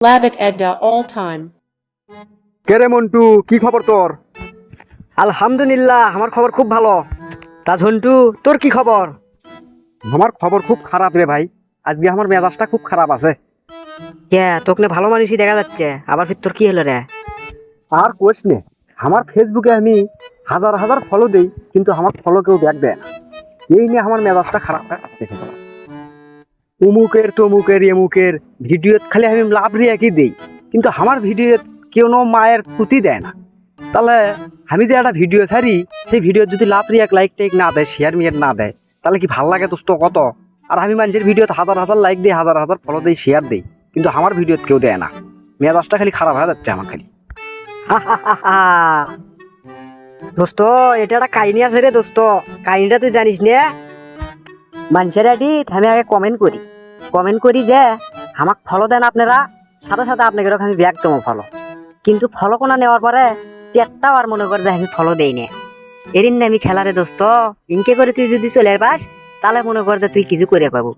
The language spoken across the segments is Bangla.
Laugh at Edda all time. কেরে মন্টু, কি খবর তোর? আলহামদুলিল্লাহ, আমার খবর খুব ভালো। তা ঝন্টু, তোর কি খবর? আমার খবর খুব খারাপ রে ভাই। আজকে আমার মেজাজটা খুব খারাপ আছে। কে তোকে ভালো মানুষই দেখা যাচ্ছে, আবার ফির তোর কি হলো রে? আর কোশ নে, আমার ফেসবুকে আমি হাজার হাজার ফলো দেই, কিন্তু আমার ফলো কেউ ব্যাক দেয় না। এই নিয়ে আমার মেজাজটা খারাপ দেখে গেল। অমুকের তমুকের এমুকের ভিডিও খালি আমি লাভ রিয়াকি দেই, কিন্তু আমার ভিডিও কেউ মায়ের পুঁতি দেয় না। তাহলে আমি যে একটা ভিডিও ছাড়ি, সেই ভিডিও যদি লাভ রিয়াক লাইক টাইক না দেয়, শেয়ার মিয়ার না দেয়, তাহলে কি ভাল লাগে দোস্ত কত? আর আমি মানুষের ভিডিওতে হাজার হাজার লাইক দিই, হাজার হাজার ফলো দিই, শেয়ার দিই, কিন্তু আমার ভিডিও কেউ দেয় না। মেজাজটা খালি খারাপ হয়ে যাচ্ছে আমার খালি। দোস্ত, এটা একটা কাহিনী আছে রে দোস্ত। কাহিনীটা তুই জানিস নে? মানুষের আইডি আমি আগে কমেন্ট করি যে আমাকে ফলো দেন আপনারা, সাথে সাথে আপনাকে আমি ব্যাক দেবো ফলো। কিন্তু ফলো কোনা নেওয়ার পরে চেষ্টাও আর মনে করে যে আমি ফলো দেই না। এরিন না আমি খেলারে দোস্ত, ইনকে করে তুই যদি চলে পাস, তাহলে মনে কর যে তুই কিছু করে পাবো।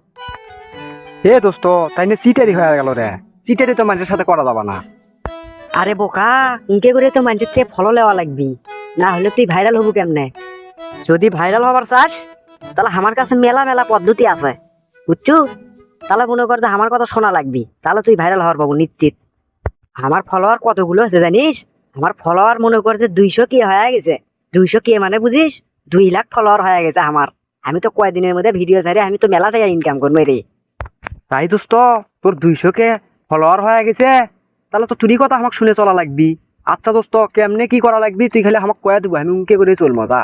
হে দোস্ত, তাই নিয়ে চিটারি হয়ে গেল রে। চিটারি তো মানুষের সাথে করা যাবে না। আরে বোকা, ইনকে করে তো মানুষের থেকে ফলো নেওয়া লাগবি, না হলে তুই ভাইরাল হবো কেমনে? যদি ভাইরাল হবার চাস, তাহলে আমার কাছে মেলা মেলা পদ্ধতি আছে, বুঝছো? তাহলে মনে কর যে আমার কথা শোনা লাগবি, তাহলে তুই ভাইরাল হওয়ার পাবো নিশ্চিত। আমার ফলোয়ার কতগুলো আছে জানিস? আমার ফলোয়ার মনে কর যে 200 কে হয়ে গেছে। 200 কে মানে বুঝিস? 2 লাখ ফলোয়ার হয়ে গেছে আমার। আমি তো কয়েকদিনের মধ্যে ভিডিও ছাড়ি, আমি তো মেলা টাকা ইনকাম করবো রে। তাই দোস্ত, তোর 200 কে ফলোয়ার হয়ে গেছে, তাহলে তো তুই কথা আমাকে শুনে চলা লাগবি। আচ্ছা দোস্ত, কেমনে কি করা লাগবি তুই খালি আমাকে কয়ে দিবি, আমি উনকে করে চলবো তা।